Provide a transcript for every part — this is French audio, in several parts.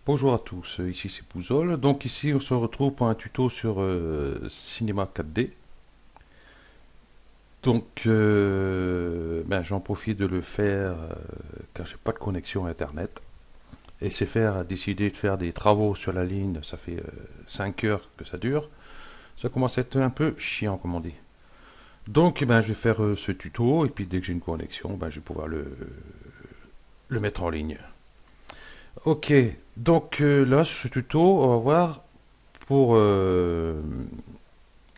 Bonjour à tous, ici c'est Pouzol. Donc ici on se retrouve pour un tuto sur Cinema 4D. Donc j'en profite de le faire car j'ai pas de connexion internet. Et SFR a décidé de faire des travaux sur la ligne, ça fait 5 heures que ça dure. Ça commence à être un peu chiant comme on dit. Donc je vais faire ce tuto et puis dès que j'ai une connexion, je vais pouvoir le mettre en ligne. Ok, donc là sur ce tuto on va voir pour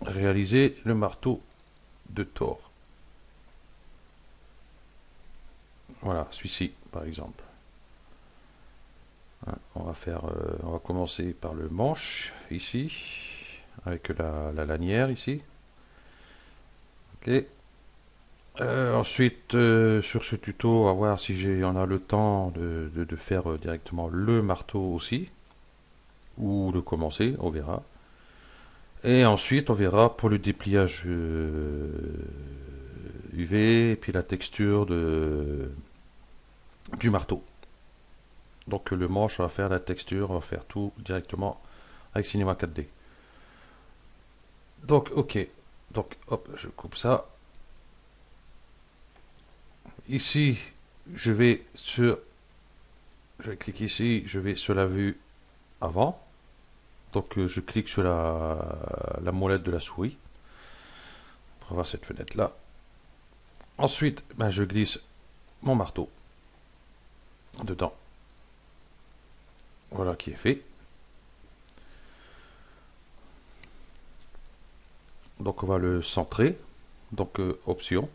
réaliser le marteau de Thor. Voilà, celui-ci par exemple. Hein, on va commencer par le manche ici, avec la lanière ici. Ok. Ensuite, sur ce tuto, on va voir si on a le temps de faire directement le marteau aussi, ou de commencer, on verra. Et ensuite, on verra pour le dépliage UV, et puis la texture du marteau. Donc le manche, on va faire la texture, on va faire tout directement avec Cinema 4D. Donc ok, donc hop, je coupe ça. Ici, je vais sur, je clique ici, je vais sur la vue avant. Donc je clique sur la molette de la souris pour avoir cette fenêtre là. Ensuite, je glisse mon marteau dedans. Voilà qui est fait. Donc on va le centrer. Donc option,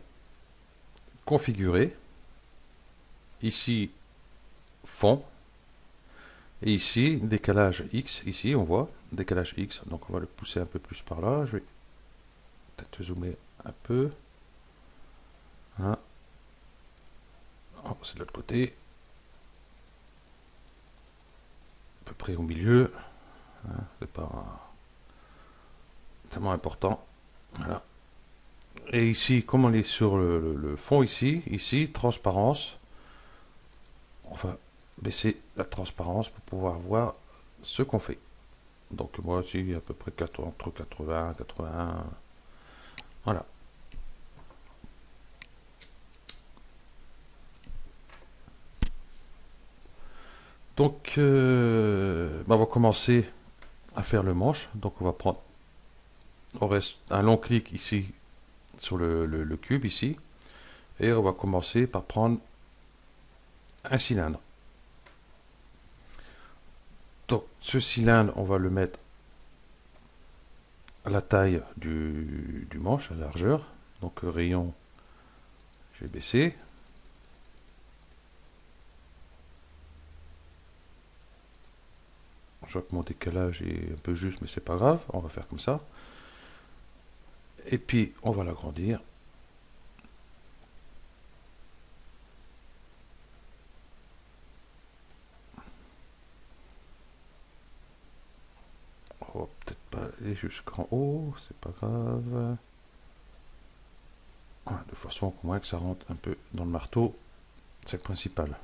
configurer. Ici, fond. Et ici, décalage X. Ici, on voit décalage X. Donc on va le pousser un peu plus par là. Je vais peut-être zoomer un peu. Hein. Oh, c'est de l'autre côté. À peu près au milieu. Hein. C'est pas tellement important. Voilà. Et ici, comme on est sur le fond ici, transparence, on va baisser la transparence pour pouvoir voir ce qu'on fait. Donc moi aussi, à peu près entre 80 81. Voilà. Donc, on va commencer à faire le manche. Donc on reste un long clic ici sur le cube ici. Et on va commencer par prendre un cylindre. Donc ce cylindre, on va le mettre à la taille du manche, à la largeur. Donc rayon, je vais baisser. Je vois que mon décalage est un peu juste, mais c'est pas grave. On va faire comme ça. Et puis, on va l'agrandir. On va peut-être pas aller jusqu'en haut, c'est pas grave. Voilà, de façon au moins que ça rentre un peu dans le marteau, c'est le principal.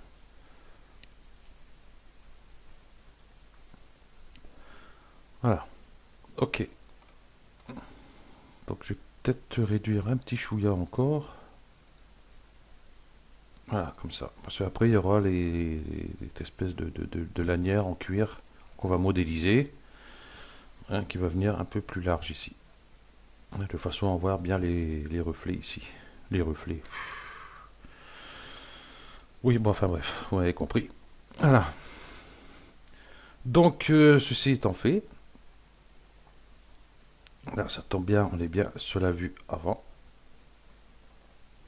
Voilà, ok. Donc je vais peut-être réduire un petit chouïa encore. Voilà, comme ça. Parce qu'après, il y aura les espèces de lanières en cuir qu'on va modéliser, hein, qui va venir un peu plus large ici. De façon à voir bien les reflets ici. Les reflets. Oui, bon, enfin bref, vous avez compris. Voilà. Donc, ceci étant fait, là, ça tombe bien, on est bien sur la vue avant.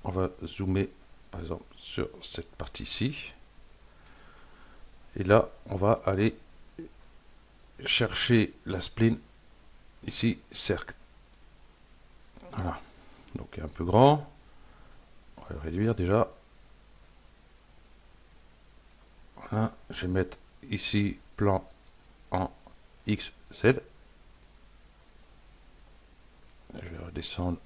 On va zoomer, par exemple, sur cette partie-ci. Et là, on va aller chercher la spline, ici, cercle. Voilà. Donc, un peu grand. On va le réduire déjà. Voilà. Je vais mettre ici plan en XZ. descendre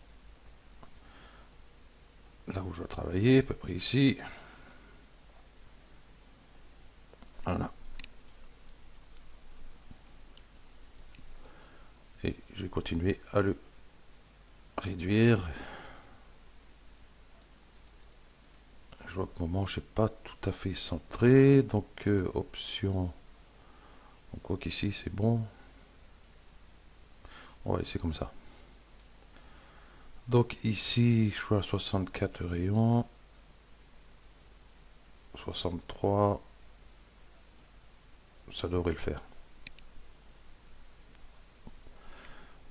là où je dois travailler, à peu près ici. Voilà. Et je vais continuer à le réduire. Je vois que mon manche n'est pas tout à fait centré, donc option. Donc quoi qu'ici c'est bon. On va laisser comme ça. Donc ici je vois 64 rayons. 63. Ça devrait le faire.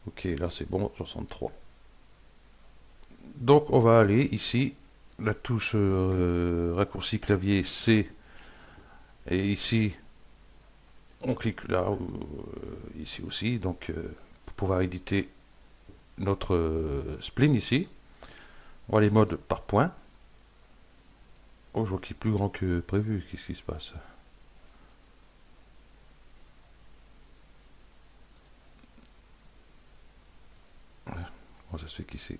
Ok, là c'est bon, 63. Donc on va aller ici, la touche raccourci clavier C, et ici on clique là, ici aussi, donc pour pouvoir éditer notre spline ici. On va les modes par point. Oh, je vois qu'il est plus grand que prévu, qu'est-ce qui se passe? Comment ça se fait qu'ici?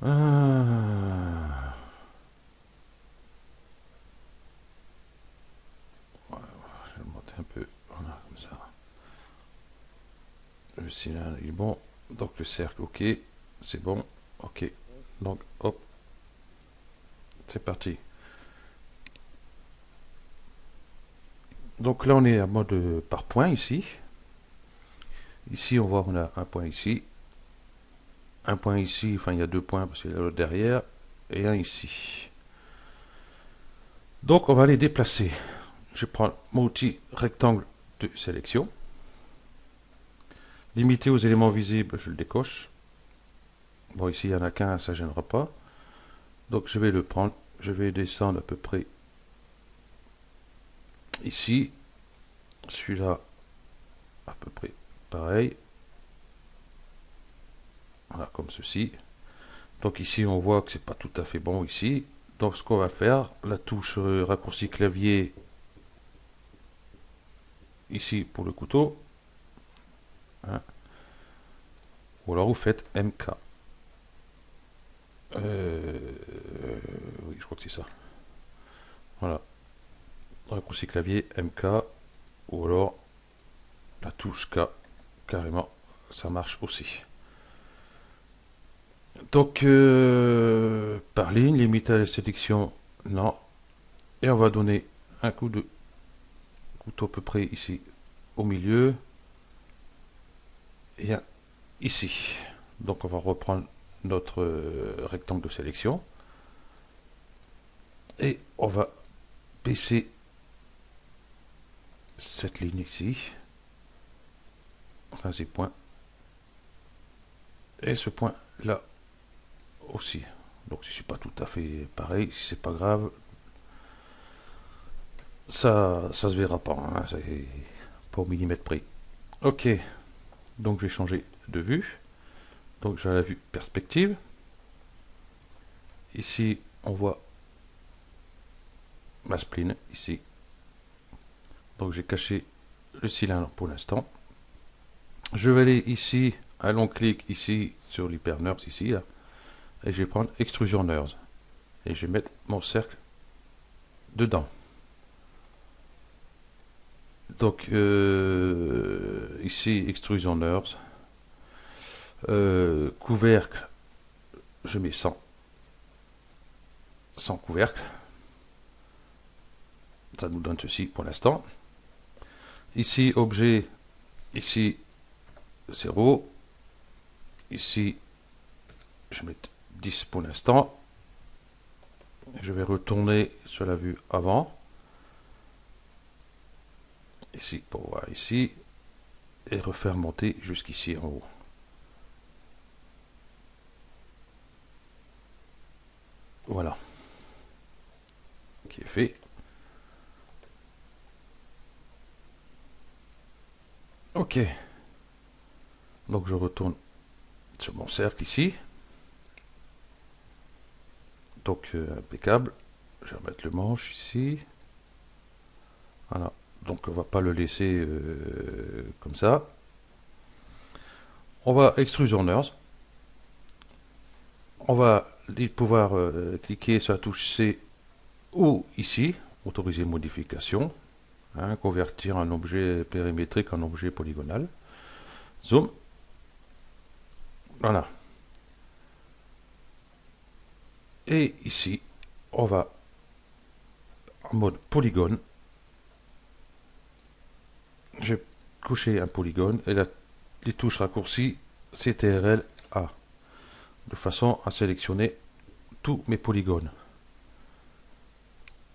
Ah. Je vais le monter un peu, voilà, comme ça. Le cylindre il est bon, donc le cercle, ok, c'est bon, ok. Donc hop, c'est parti. Donc là on est en mode par point ici. Ici on voit on a un point ici, un point ici, enfin il y a deux points parce qu'il y a l'autre derrière, et un ici. Donc on va les déplacer. Je prends mon outil rectangle de sélection. Limité aux éléments visibles, je le décoche. Bon ici il n'y en a qu'un, ça ne gênera pas. Donc je vais le prendre, je vais descendre à peu près ici. Celui-là à peu près pareil. Voilà, comme ceci. Donc ici on voit que c'est pas tout à fait bon ici. Donc ce qu'on va faire, la touche raccourci clavier ici pour le couteau. Hein. Ou alors vous faites MK. Oui, je crois que c'est ça. Voilà. Raccourci clavier MK. Ou alors la touche K. Carrément, ça marche aussi. Donc, par ligne, limiter à la sélection, non. Et on va donner un coup de couteau à peu près ici au milieu. Et un ici. Donc on va reprendre notre rectangle de sélection. Et on va baisser cette ligne ici. Enfin ces points. Et ce point là aussi. Donc si c'est pas tout à fait pareil, si c'est pas grave, ça se verra pas. Hein, c'est pas au millimètre près. Ok, donc je vais changer de vue. Donc j'ai la vue perspective. Ici on voit ma spline ici. Donc j'ai caché le cylindre pour l'instant. Je vais aller ici, un long clic ici sur l'hypernurse ici là, et je vais prendre extrusion nurse et je vais mettre mon cercle dedans. Donc ici extrusion nurse, couvercle, je mets sans couvercle. Ça nous donne ceci pour l'instant. Ici objet, ici 0. Ici je vais mettre 10 pour l'instant. Je vais retourner sur la vue avant. Ici pour voir ici. Et refaire monter jusqu'ici en haut. Voilà. Qui est fait. Ok. Donc je retourne sur mon cercle ici. Donc impeccable. Je vais remettre le manche ici. Voilà. Donc on va pas le laisser comme ça. On va extruders. On va pouvoir cliquer sur la touche C ou ici, autoriser modification, hein, convertir un objet périmétrique en objet polygonal. Zoom. Voilà. Et ici, on va en mode polygone. Je vais coucher un polygone et les touches raccourcies CTRL A, de façon à sélectionner tous mes polygones.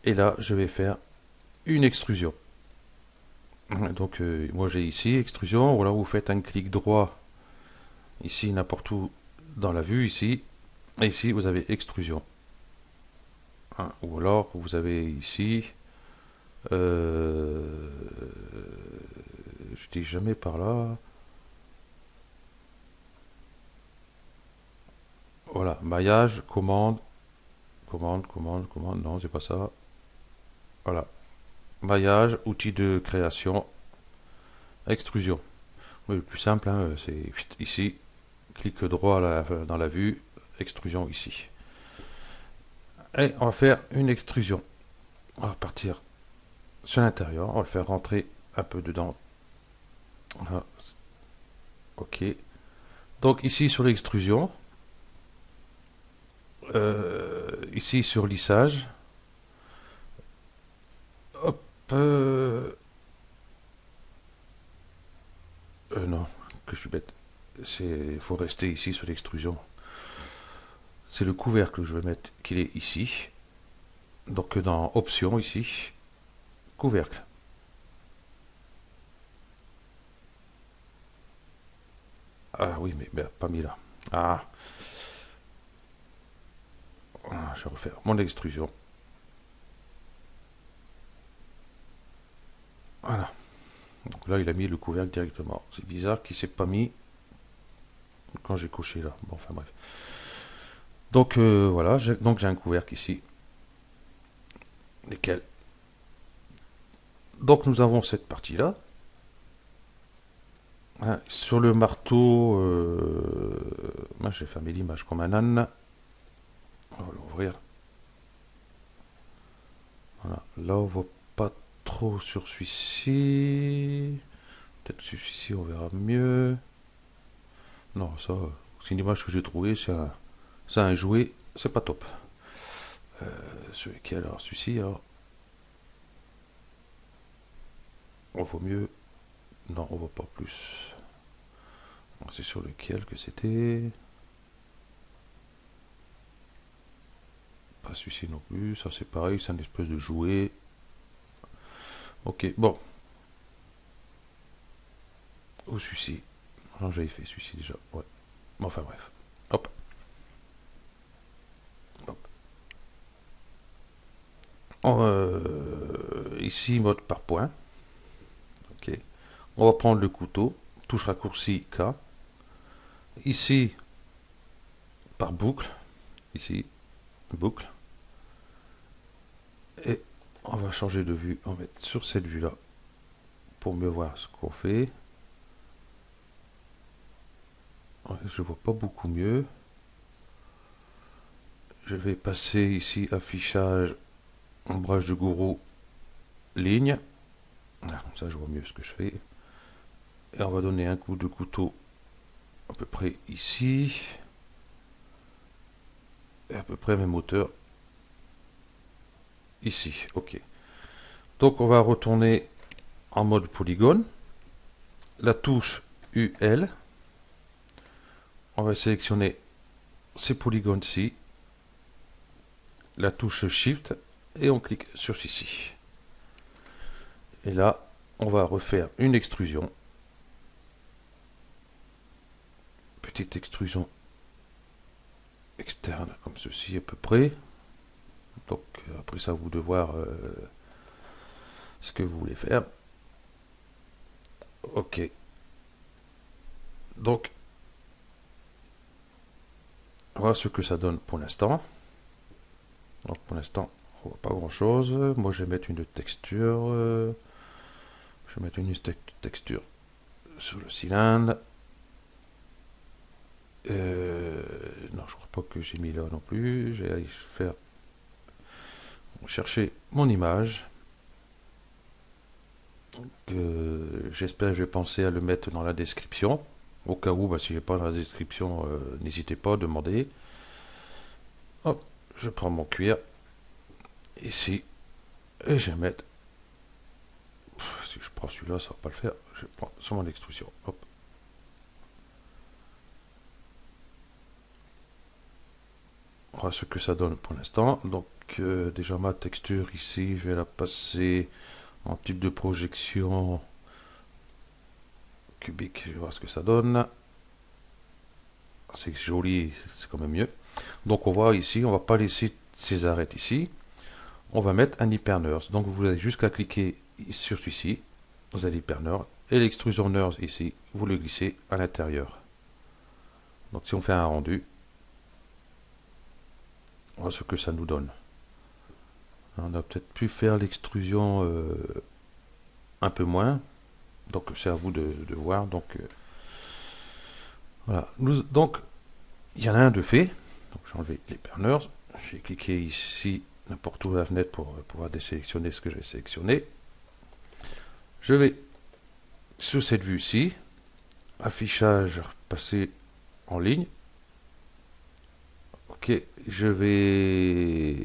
Et là, je vais faire une extrusion. Donc, moi j'ai ici extrusion. Voilà, vous faites un clic droit ici, n'importe où dans la vue, ici. Et ici, vous avez extrusion. Hein, ou alors, vous avez ici. Je dis jamais par là. Voilà, maillage, commande, commande, non, c'est pas ça. Voilà, maillage, outil de création, extrusion. Oui, le plus simple, hein, c'est ici, clic droit dans la vue, extrusion ici. Et on va faire une extrusion. On va partir sur l'intérieur, on va le faire rentrer un peu dedans. Voilà. Ok. Donc ici sur l'extrusion, ici sur lissage, hop, non, que je suis bête. Il faut rester ici sur l'extrusion. C'est le couvercle que je vais mettre, qu'il est ici. Donc dans options ici, couvercle. Ah oui, mais pas mis là. Ah, je vais refaire mon extrusion. Voilà. Donc là, il a mis le couvercle directement. C'est bizarre qu'il ne s'est pas mis quand j'ai couché là. Bon, enfin bref. Donc voilà, donc j'ai un couvercle ici. Lesquels. Donc nous avons cette partie-là. Hein, sur le marteau, moi j'ai fermé l'image comme un âne. On va l'ouvrir. Voilà. Là, on voit pas trop sur celui-ci. Peut-être celui-ci, on verra mieux. Non, ça, c'est une image que j'ai trouvée. C'est un jouet. C'est pas top. Celui-ci, alors. On voit mieux. Non, on voit pas plus. C'est sur lequel que c'était. Pas celui-ci non plus. Ça, c'est pareil. C'est un espèce de jouet. Ok, bon. Ou celui-ci. Non, j'avais fait celui-ci déjà. Ouais. Enfin bref. Hop. Hop. Ici, mode par point. Ok. On va prendre le couteau. Touche raccourci K. Ici, par boucle. Ici, boucle. Et on va changer de vue. On va mettre sur cette vue-là pour mieux voir ce qu'on fait. Je vois pas beaucoup mieux. Je vais passer ici affichage, ombrage de gourou, ligne. Comme ça je vois mieux ce que je fais. Et on va donner un coup de couteau à peu près ici. Et à peu près même hauteur ici. Ok. Donc on va retourner en mode polygone. La touche UL. On va sélectionner ces polygones-ci. La touche Shift. Et on clique sur ceci. Et là, on va refaire une extrusion. Petite extrusion externe comme ceci à peu près. Donc après ça, vous de voir ce que vous voulez faire. Ok. Donc voilà ce que ça donne pour l'instant. Donc pour l'instant, On voit pas grand chose. Moi je vais mettre une texture. Je vais mettre une texture sur le cylindre. Non, je crois pas que j'ai mis là non plus. Je vais aller faire chercher mon image. J'espère que je vais penser à le mettre dans la description. Au cas où, bah, si j'ai pas dans la description, n'hésitez pas à demander. Hop, je prends mon cuir ici et je vais mettre. Si je prends celui-là, ça va pas le faire. Je prends sur mon extrusion. Hop. Voilà ce que ça donne pour l'instant. Donc déjà ma texture ici, je vais la passer en type de projection cubique. Je vais voir ce que ça donne. C'est joli, c'est quand même mieux. Donc on voit ici, on va pas laisser ces arêtes ici. On va mettre un hyper-nurse. Donc vous avez juste qu'à cliquer sur celui-ci. Vous avez l'hyper-nurse. Et l'extrusion nurse ici, vous le glissez à l'intérieur. Donc si on fait un rendu, voilà ce que ça nous donne. On a peut-être pu faire l'extrusion un peu moins. Donc c'est à vous de voir. Donc voilà. Donc il y en a un de fait. Donc j'ai enlevé l'hyper-nurse. Je vais cliquer ici n'importe où à la fenêtre pour pouvoir désélectionner ce que je vais sélectionner. Je vais sur cette vue-ci, affichage, passer en ligne. Ok, je vais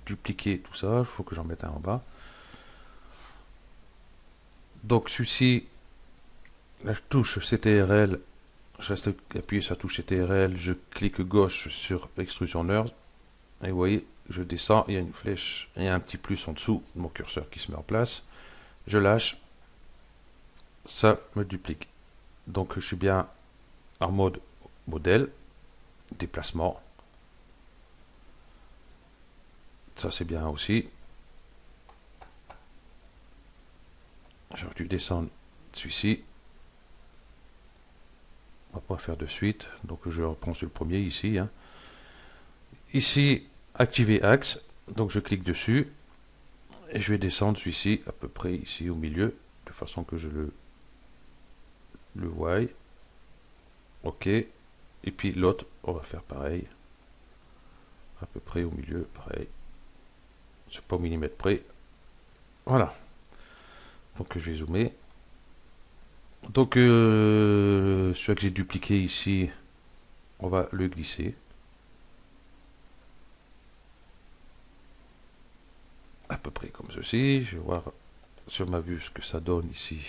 dupliquer tout ça, il faut que j'en mette un en bas. Donc celui-ci, la touche CTRL, je reste appuyé sur la touche CTRL, je clique gauche sur Extrusion Nurse, et vous voyez, je descends, il y a une flèche, et un petit plus en dessous, mon curseur qui se met en place. Je lâche, ça me duplique. Donc je suis bien en mode modèle, déplacement. Ça c'est bien aussi. J'aurais dû descendre celui-ci. On va pas faire de suite. Donc je reprends sur le premier ici. Hein. Ici, activer axe. Donc je clique dessus. Et je vais descendre celui-ci à peu près ici au milieu. De façon que je le voie. Ok. Et puis l'autre, on va faire pareil. À peu près au milieu, pareil. C'est pas au millimètre près. Voilà. Donc je vais zoomer. Donc celui que j'ai dupliqué ici, on va le glisser. À peu près comme ceci. Je vais voir sur ma vue ce que ça donne ici.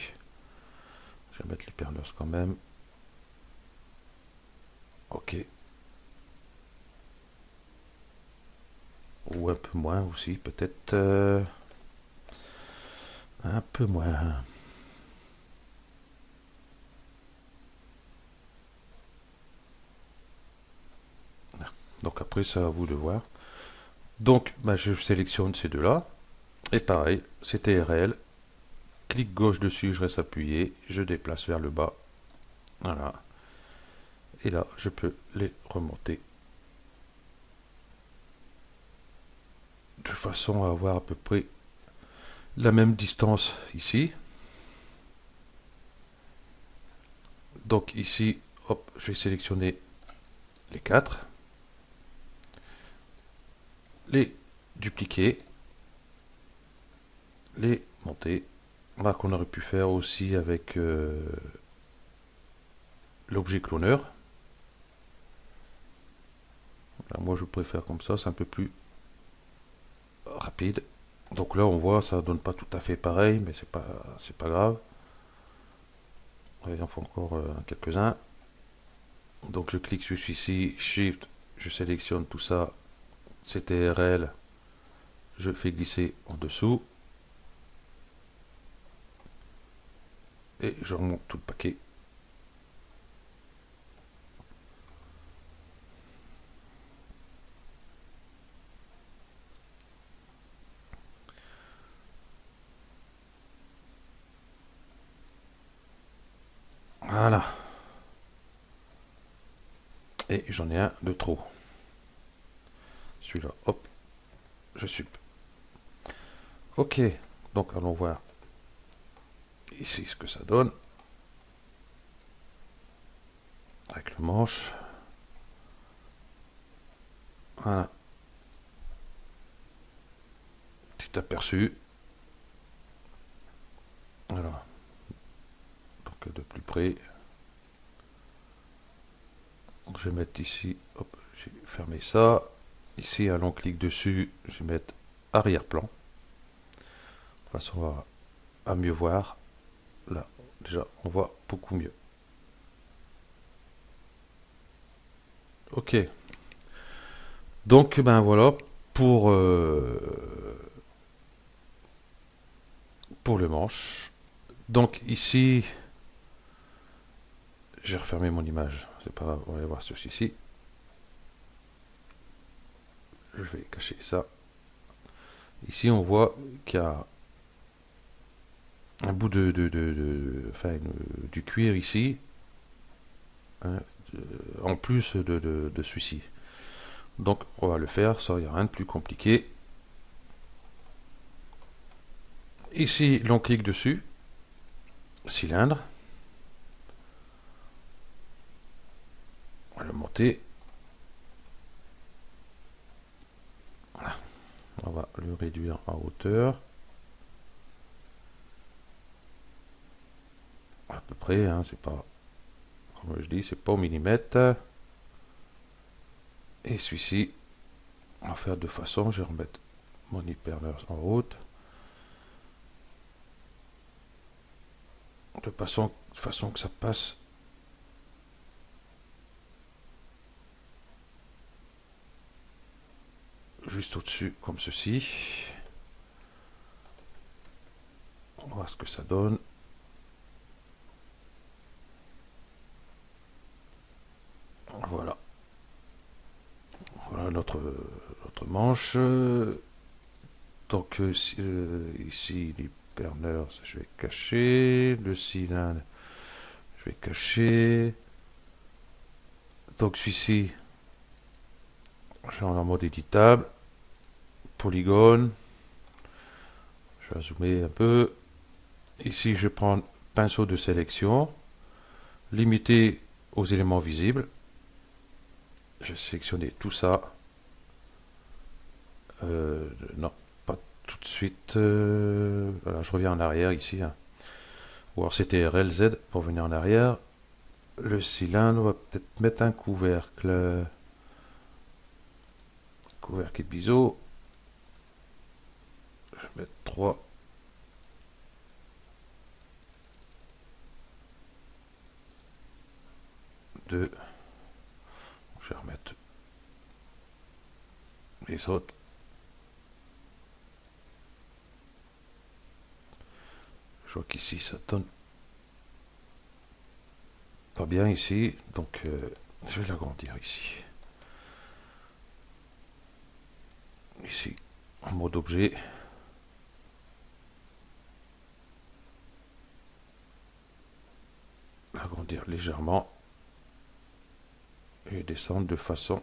Je vais mettre l'hypernurse quand même. Ok. Ou un peu moins aussi, peut-être un peu moins. Donc après, c'est à vous de voir. Donc, bah, je sélectionne ces deux-là. Et pareil, c'est TRL. Clic gauche dessus, je reste appuyé. Je déplace vers le bas. Voilà. Et là, je peux les remonter. De façon à avoir à peu près la même distance ici. Donc ici, hop, je vais sélectionner les 4. Les dupliquer. Les monter. Là qu'on aurait pu faire aussi avec l'objet cloneur. Là, moi je préfère comme ça, c'est un peu plus rapide. Donc là on voit ça donne pas tout à fait pareil, mais c'est pas grave. Il en faut encore quelques-uns. Donc je clique sur celui-ci, Shift, je sélectionne tout ça, CTRL, je fais glisser en dessous. Et je remonte tout le paquet. Voilà. Et j'en ai un de trop. celui-là, hop, je suis. Ok, donc allons voir ici ce que ça donne avec le manche. Voilà, petit aperçu. Voilà, donc de plus près. Donc, je vais mettre ici, hop, j'ai fermé ça. Ici, un long clic dessus, je vais mettre arrière-plan. De façon à mieux voir. Là, déjà, on voit beaucoup mieux. Ok. Donc, ben voilà pour le manche. Donc ici, j'ai refermé mon image. C'est pas grave, on va voir ceci. Je vais cacher ça. Ici, on voit qu'il y a un bout du cuir ici, hein, en plus de celui-ci. Donc, on va le faire, ça, il n'y a rien de plus compliqué. Ici, l'on clique dessus, cylindre. On va le monter. Voilà. On va le réduire en hauteur. À peu près, hein, c'est pas, comme je dis, c'est pas au millimètre. Et celui-ci, on va faire de façon, je vais remettre mon hyperleur en haute. De façon que ça passe juste au-dessus, comme ceci. On va voir ce que ça donne. Voilà. Voilà notre manche. Donc ici, l'hyperneur, je vais cacher. Le cylindre, je vais cacher. Donc celui-ci, je vais en mode éditable. Polygone. Je vais zoomer un peu. Ici, je prends pinceau de sélection. Limité aux éléments visibles. Je vais sélectionner tout ça. Non, pas tout de suite. Voilà, je reviens en arrière ici, hein. Ou alors c'était RLZ pour venir en arrière. Le cylindre, on va peut-être mettre un couvercle. Couvercle et biseau. Je vais mettre 3. Je vais remettre les autres. Je vois qu'ici ça donne pas bien ici, donc je vais l'agrandir ici. Ici, en mode objet. Agrandir légèrement et descendre de façon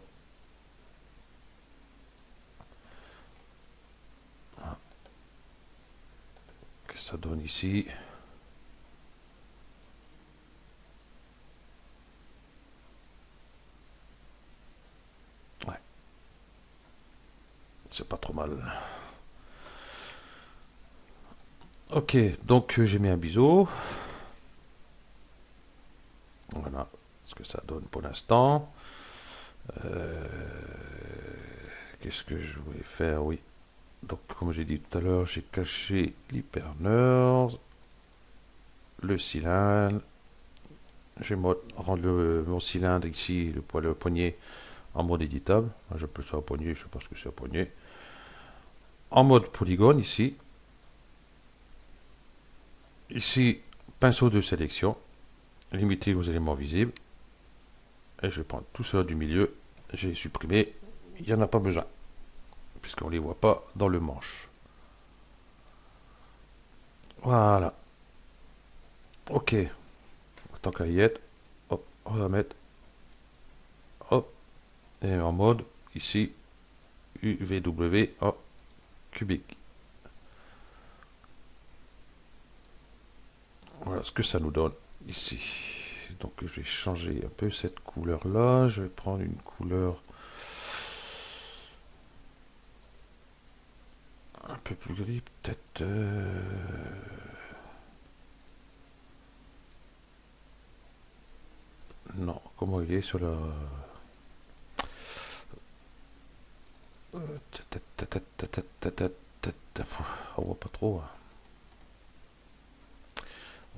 que ça donne ici. Ouais, c'est pas trop mal. Ok, donc j'ai mis un biseau. Voilà ce que ça donne pour l'instant. Qu'est-ce que je voulais faire? Oui. Donc, comme j'ai dit tout à l'heure, j'ai caché l'hyperneur, le cylindre. Je vais rendre mon cylindre ici, le poignet, en mode éditable. J'appelle ça un poignet, je sais pas ce que c'est un poignet. En mode polygone ici. Ici, pinceau de sélection, limité aux éléments visibles. Et je vais prendre tout cela du milieu. J'ai supprimé. Il n'y en a pas besoin, puisqu'on ne les voit pas dans le manche. Voilà. Ok. Tant qu'à y être, hop, on va mettre, hop, et en mode, ici, UVW en cubique. Voilà ce que ça nous donne ici. Donc je vais changer un peu cette couleur là. Je vais prendre une couleur un peu plus gris, peut-être. Non, comment il est sur la. On voit pas trop.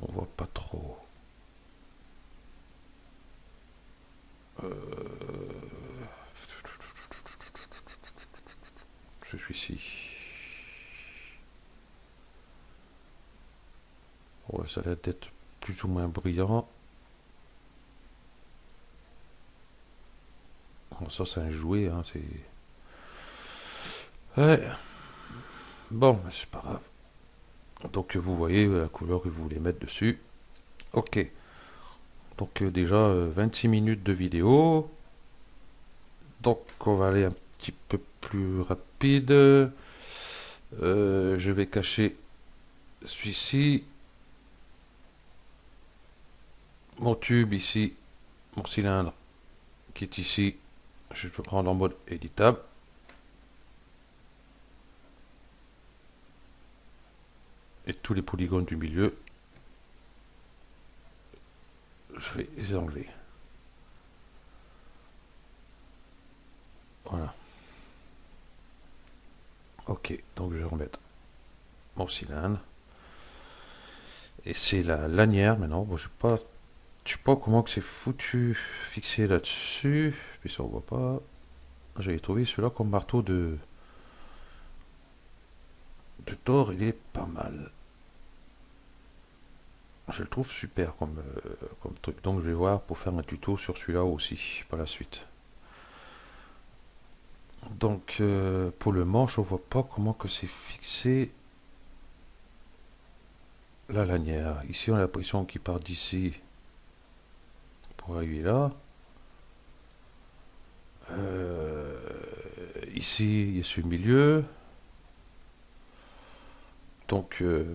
On voit pas trop. Je suis ici. Ouais, ça a l'air d'être plus ou moins brillant. Bon, ça, c'est un jouet, hein, c'est. Ouais. Bon, c'est pas grave. Donc, vous voyez la couleur que vous voulez mettre dessus. Ok. Donc, déjà, 26 minutes de vidéo. Donc, on va aller un petit peu plus rapide. Je vais cacher celui-ci. Mon tube ici. Mon cylindre qui est ici. Je vais le prendre en mode éditable. Et tous les polygones du milieu, je vais les enlever. Voilà. Ok, donc je vais remettre mon cylindre. Et c'est la lanière maintenant. Bon, je sais pas comment que c'est foutu fixé là-dessus. Puis ça on voit pas. J'avais trouvé celui-là comme marteau de Thor, il est pas mal. Je le trouve super comme truc. Donc je vais voir pour faire un tuto sur celui-là aussi par la suite. Donc pour le manche, on voit pas comment que c'est fixé la lanière. Ici on a l'impression qu'il part d'ici pour arriver là. Ici il est sur le milieu. Donc je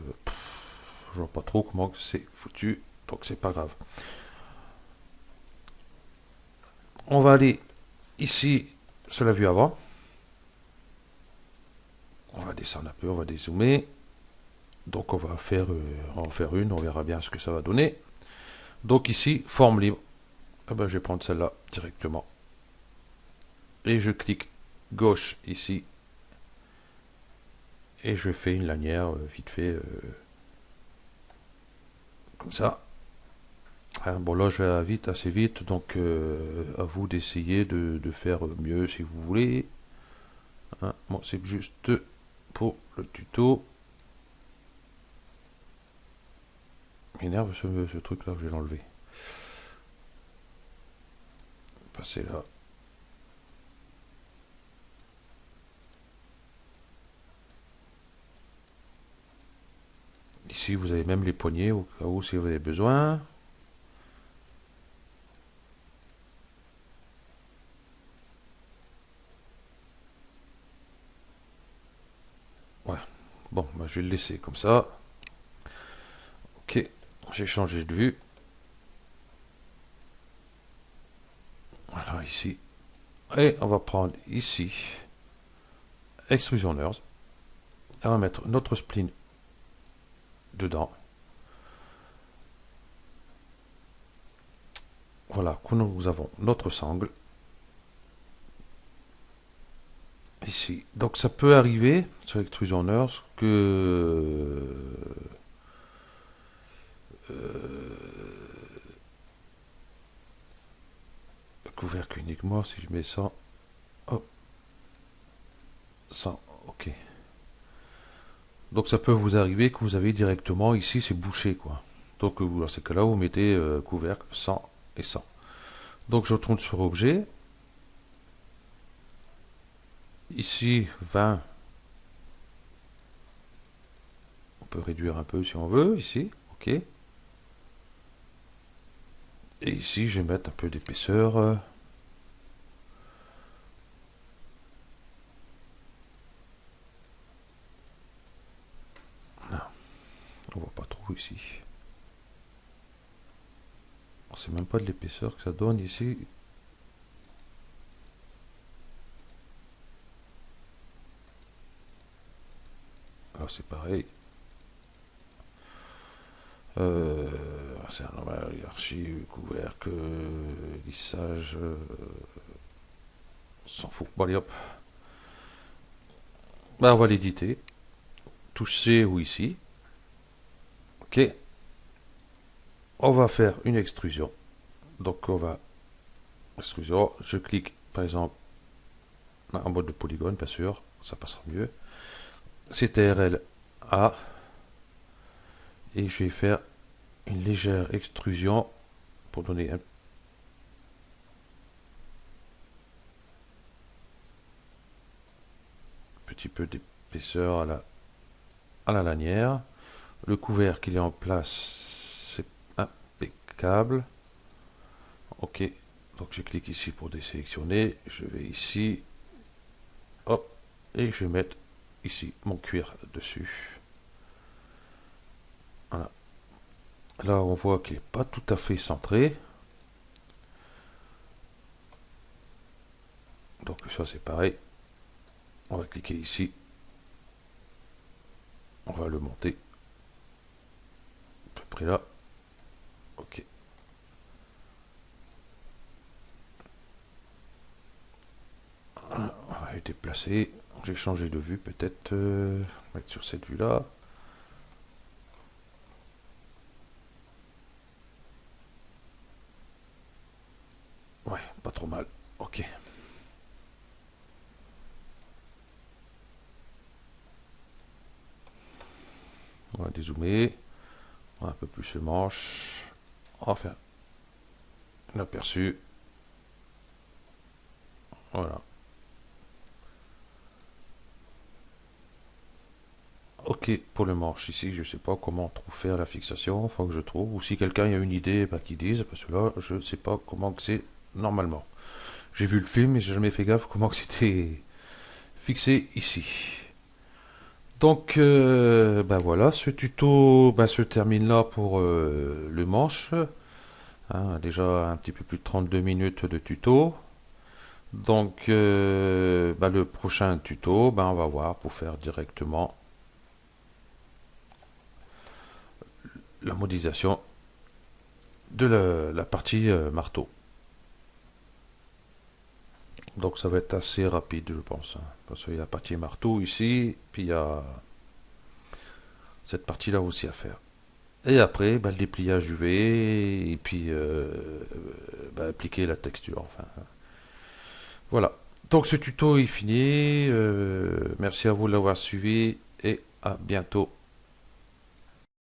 vois pas trop comment c'est foutu. Donc c'est pas grave. On va aller ici sur la vue avant. On va descendre un peu, on va dézoomer. Donc on va en faire une, on verra bien ce que ça va donner. Donc ici, forme libre. Ah ben, je vais prendre celle-là directement. Et je clique gauche ici. Et je fais une lanière vite fait. Comme ça. Hein, bon là je vais vite, assez vite. Donc à vous d'essayer de faire mieux si vous voulez. Hein, bon, c'est juste pour le tuto. M'énerve ce truc là, je vais l'enlever. Passer là. Ici vous avez même les poignées au cas où si vous avez besoin. Ouais. Bon, bah, je vais le laisser comme ça. Ok, j'ai changé de vue. Voilà, ici. Et on va prendre ici Extrusioners. Et on va mettre notre spline dedans. Voilà, nous avons notre sangle. Ici. Donc ça peut arriver sur Extrusioners que couvercle uniquement si je mets ça. Hop. Ça, ok. Donc ça peut vous arriver que vous avez directement ici c'est bouché quoi. Donc dans ces cas-là vous mettez couvercle 100 et 100. Donc je retourne sur objet. Ici 20. On peut réduire un peu si on veut ici. Ok. Et ici je vais mettre un peu d'épaisseur. tout ici. C'est même pas de l'épaisseur que ça donne ici. Alors c'est pareil. C'est un normal, hiérarchie, couvercle, lissage. On s'en fout. Bon allez hop. Bah, on va l'éditer. Touche C ou ici. Ok. On va faire une extrusion. Donc on va extrusion. Je clique par exemple en mode de polygone, bien sûr, ça passera mieux. CTRL A et je vais faire une légère extrusion pour donner un petit peu d'épaisseur à la lanière. Le couvercle qu'il est en place, c'est impeccable. Ok, donc je clique ici pour désélectionner. Je vais ici, hop, et je vais mettre ici mon cuir dessus. Voilà. Là, on voit qu'il n'est pas tout à fait centré. Donc ça, c'est pareil. On va cliquer ici. On va le monter. À peu près là. Ok. Voilà, on va le déplacer. J'ai changé de vue peut-être. Mettre sur cette vue-là. Ouais, pas trop mal. Ok. On va dézoomer. On va un peu plus le manche. On va faire un aperçu. Voilà. Ok, pour le manche ici, je sais pas comment faire la fixation, faut que je trouve. Ou si quelqu'un a une idée, bah, qu'il dise, parce que là, je ne sais pas comment que c'est normalement. J'ai vu le film, mais j'ai jamais fait gaffe comment que c'était fixé ici. Donc, ben voilà, ce tuto se termine là pour le manche. Hein, déjà un petit peu plus de 32 minutes de tuto. Donc, le prochain tuto, on va voir pour faire directement la modélisation de la partie marteau. Donc ça va être assez rapide, je pense, hein, parce qu'il y a la partie marteau ici, puis il y a cette partie-là aussi à faire. Et après, le dépliage UV, et puis appliquer la texture. Enfin, voilà. Donc ce tuto est fini. Merci à vous de l'avoir suivi, et à bientôt.